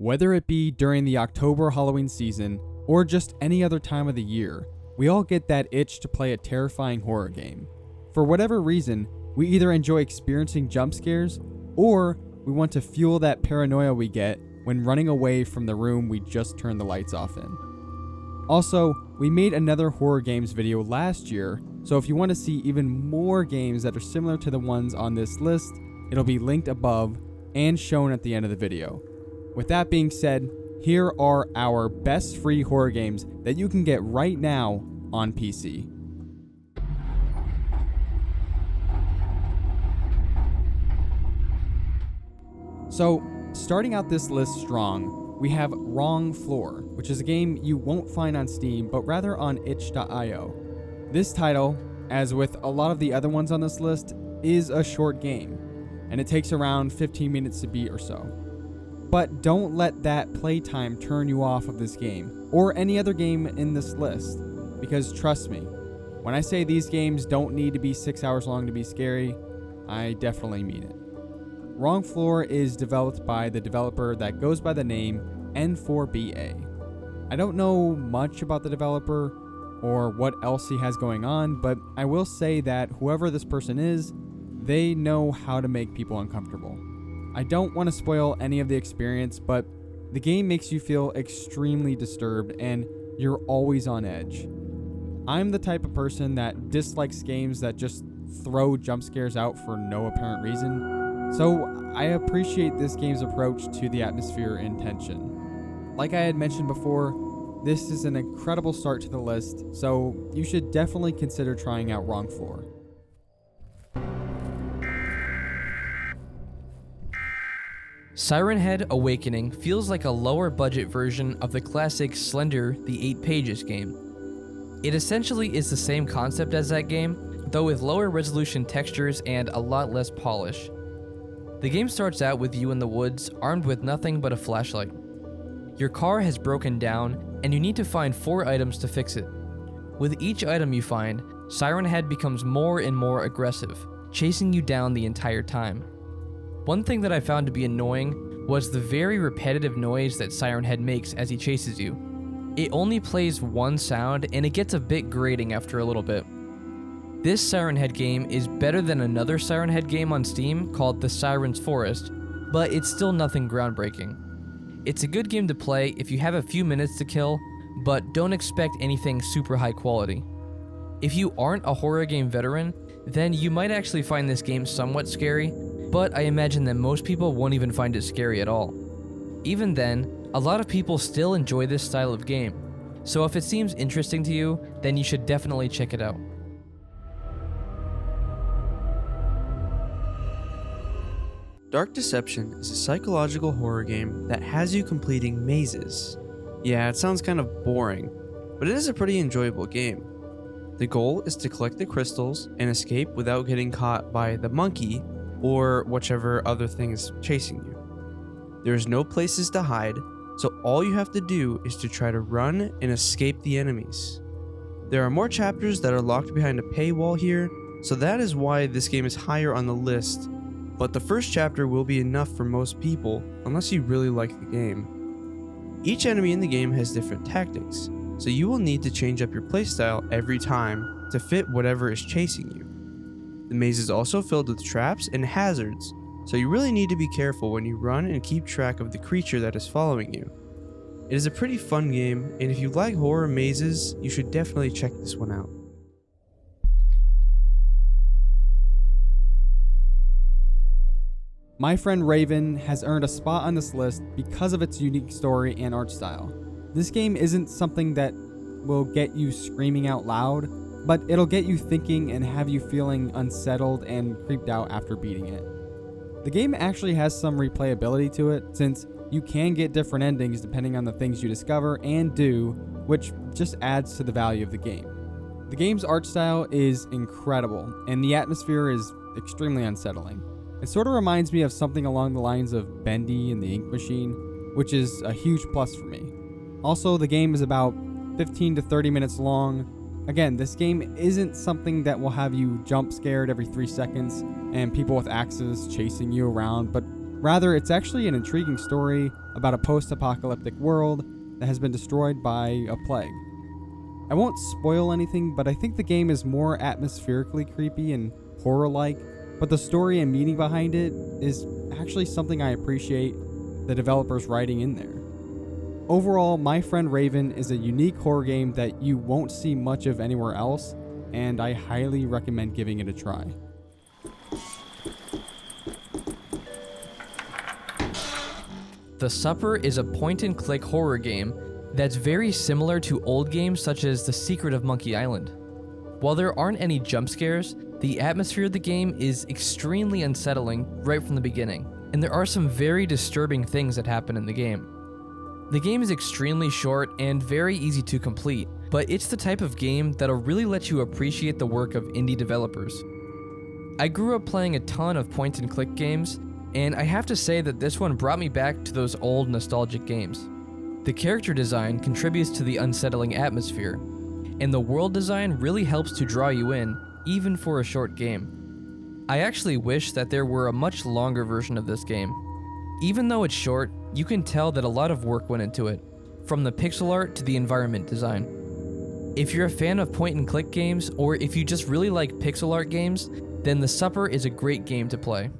Whether it be during the October Halloween season or just any other time of the year, we all get that itch to play a terrifying horror game. For whatever reason, we either enjoy experiencing jump scares or we want to fuel that paranoia we get when running away from the room we just turned the lights off in. Also, we made another horror games video last year, so if you want to see even more games that are similar to the ones on this list, it'll be linked above and shown at the end of the video. With that being said, here are our best free horror games that you can get right now on PC. So, starting out this list strong, we have Wrong Floor, which is a game you won't find on Steam, but rather on itch.io. This title, as with a lot of the other ones on this list, is a short game, and it takes around 15 minutes to beat or so. But don't let that playtime turn you off of this game, or any other game in this list, because trust me, when I say these games don't need to be 6 hours long to be scary, I definitely mean it. Wrong Floor is developed by the developer that goes by the name N4BA. I don't know much about the developer or what else he has going on, but I will say that whoever this person is, they know how to make people uncomfortable. I don't want to spoil any of the experience, but the game makes you feel extremely disturbed and you're always on edge. I'm the type of person that dislikes games that just throw jump scares out for no apparent reason, so I appreciate this game's approach to the atmosphere and tension. Like I had mentioned before, this is an incredible start to the list, so you should definitely consider trying out Wrong Floor. Sirenhead Awakening feels like a lower budget version of the classic Slender the 8 Pages game. It essentially is the same concept as that game, though with lower resolution textures and a lot less polish. The game starts out with you in the woods, armed with nothing but a flashlight. Your car has broken down, and you need to find 4 items to fix it. With each item you find, Sirenhead becomes more and more aggressive, chasing you down the entire time. One thing that I found to be annoying was the very repetitive noise that Sirenhead makes as he chases you. It only plays one sound, and it gets a bit grating after a little bit. This Sirenhead game is better than another Sirenhead game on Steam called The Siren's Forest, but it's still nothing groundbreaking. It's a good game to play if you have a few minutes to kill, but don't expect anything super high quality. If you aren't a horror game veteran, then you might actually find this game somewhat scary, but I imagine that most people won't even find it scary at all. Even then, a lot of people still enjoy this style of game, so if it seems interesting to you, then you should definitely check it out. Dark Deception is a psychological horror game that has you completing mazes. Yeah, it sounds kind of boring, but it is a pretty enjoyable game. The goal is to collect the crystals and escape without getting caught by the monkey or whichever other thing is chasing you. There's no places to hide, so all you have to do is to try to run and escape the enemies. There are more chapters that are locked behind a paywall here, so that is why this game is higher on the list, but the first chapter will be enough for most people unless you really like the game. Each enemy in the game has different tactics, so you will need to change up your playstyle every time to fit whatever is chasing you. The maze is also filled with traps and hazards, so you really need to be careful when you run and keep track of the creature that is following you. It is a pretty fun game, and if you like horror mazes, you should definitely check this one out. My Friend Raven has earned a spot on this list because of its unique story and art style. This game isn't something that will get you screaming out loud, but it'll get you thinking and have you feeling unsettled and creeped out after beating it. The game actually has some replayability to it, since you can get different endings depending on the things you discover and do, which just adds to the value of the game. The game's art style is incredible, and the atmosphere is extremely unsettling. It sort of reminds me of something along the lines of Bendy and the Ink Machine, which is a huge plus for me. Also, the game is about 15 to 30 minutes long. Again, this game isn't something that will have you jump scared every 3 seconds and people with axes chasing you around, but Rather, it's actually an intriguing story about a post-apocalyptic world that has been destroyed by a plague. I won't spoil anything, but I think the game is more atmospherically creepy and horror-like, but the story and meaning behind it is actually something I appreciate the developers writing in there. Overall, My Friend Raven is a unique horror game that you won't see much of anywhere else, and I highly recommend giving it a try. The Supper is a point-and-click horror game that's very similar to old games such as The Secret of Monkey Island. While there aren't any jump scares, the atmosphere of the game is extremely unsettling right from the beginning, and there are some very disturbing things that happen in the game. The game is extremely short and very easy to complete, but it's the type of game that'll really let you appreciate the work of indie developers. I grew up playing a ton of point-and-click games, and I have to say that this one brought me back to those old nostalgic games. The character design contributes to the unsettling atmosphere, and the world design really helps to draw you in, even for a short game. I actually wish that there were a much longer version of this game. Even though it's short, you can tell that a lot of work went into it, from the pixel art to the environment design. If you're a fan of point-and-click games, or if you just really like pixel art games, then The Supper is a great game to play.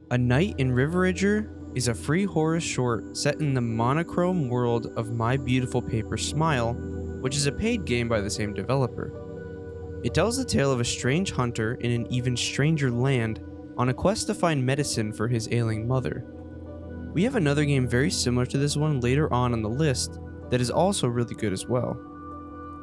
A Night in Riverager is a free horror short set in the monochrome world of My Beautiful Paper Smile, which is a paid game by the same developer. It tells the tale of a strange hunter in an even stranger land on a quest to find medicine for his ailing mother. We have another game very similar to this one later on the list that is also really good as well.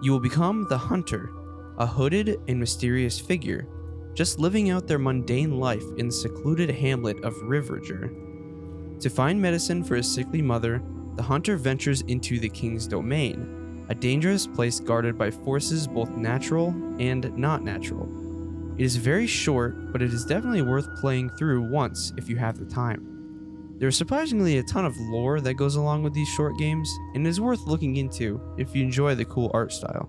You will become the Hunter, a hooded and mysterious figure, just living out their mundane life in the secluded hamlet of Riverager. To find medicine for his sickly mother, the hunter ventures into the king's domain, a dangerous place guarded by forces both natural and not natural. It is very short, but it is definitely worth playing through once if you have the time. There is surprisingly a ton of lore that goes along with these short games, and it is worth looking into if you enjoy the cool art style.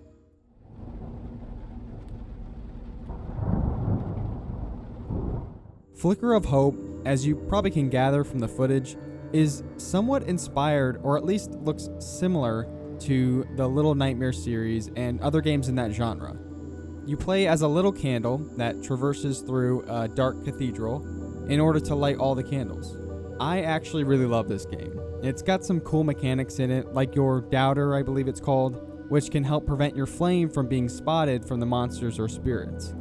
Flicker of Hope, as you probably can gather from the footage, is somewhat inspired, or at least looks similar to the Little Nightmare series and other games in that genre. You play as a little candle that traverses through a dark cathedral in order to light all the candles. I actually really love this game. It's got some cool mechanics in it, like your doubter, I believe it's called, which can help prevent your flame from being spotted from the monsters or spirits.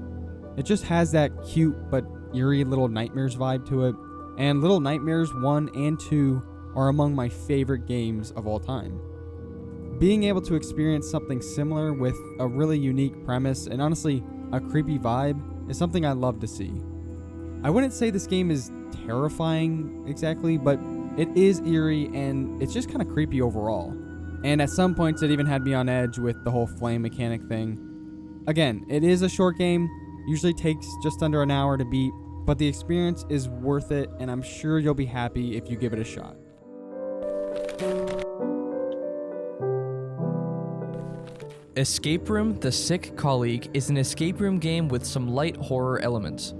It just has that cute but eerie Little Nightmares vibe to it, and Little Nightmares 1 and 2 are among my favorite games of all time. Being able to experience something similar with a really unique premise and honestly a creepy vibe is something I love to see. I wouldn't say this game is terrifying exactly, but it is eerie and it's just kind of creepy overall. And at some points it even had me on edge with the whole flame mechanic thing. Again, it is a short game, usually takes just under an hour to beat, but the experience is worth it, and I'm sure you'll be happy if you give it a shot. Escape Room: The Sick Colleague is an escape room game with some light horror elements.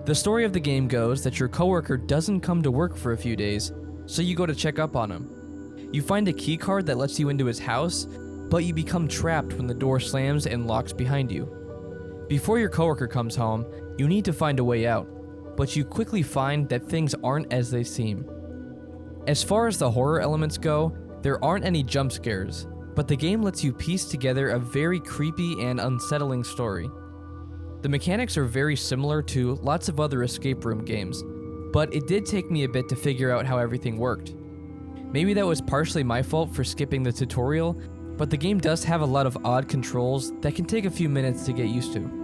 The story of the game goes that your coworker doesn't come to work for a few days, so you go to check up on him. You find a key card that lets you into his house, but you become trapped when the door slams and locks behind you. Before your coworker comes home, you need to find a way out, but you quickly find that things aren't as they seem. As far as the horror elements go, there aren't any jump scares, but the game lets you piece together a very creepy and unsettling story. The mechanics are very similar to lots of other escape room games, but it did take me a bit to figure out how everything worked. Maybe that was partially my fault for skipping the tutorial, but the game does have a lot of odd controls that can take a few minutes to get used to.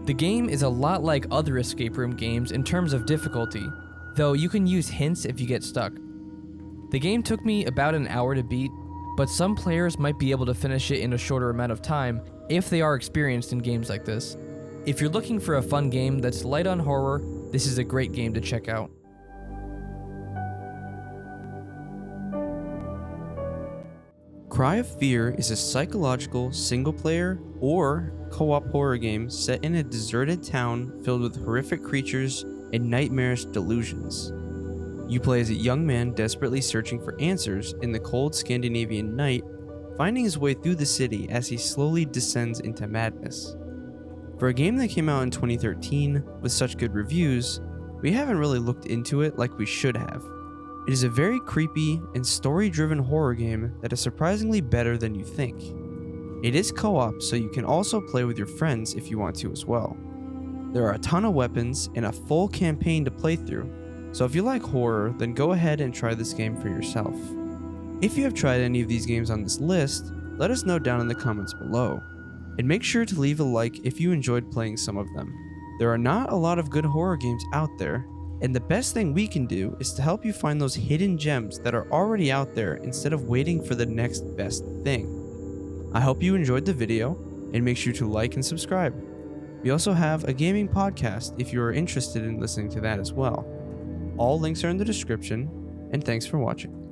The game is a lot like other escape room games in terms of difficulty, though you can use hints if you get stuck. The game took me about an hour to beat, but some players might be able to finish it in a shorter amount of time if they are experienced in games like this. If you're looking for a fun game that's light on horror, this is a great game to check out. Cry of Fear is a psychological single-player or co-op horror game set in a deserted town filled with horrific creatures and nightmarish delusions. You play as a young man desperately searching for answers in the cold Scandinavian night, finding his way through the city as he slowly descends into madness. For a game that came out in 2013 with such good reviews, we haven't really looked into it like we should have. It is a very creepy and story-driven horror game that is surprisingly better than you think. It is co-op, so you can also play with your friends if you want to as well. There are a ton of weapons and a full campaign to play through, so if you like horror, then go ahead and try this game for yourself. If you have tried any of these games on this list, let us know down in the comments below. And make sure to leave a like if you enjoyed playing some of them. There are not a lot of good horror games out there, and the best thing we can do is to help you find those hidden gems that are already out there instead of waiting for the next best thing. I hope you enjoyed the video, and make sure to like and subscribe. We also have a gaming podcast if you are interested in listening to that as well. All links are in the description, and thanks for watching.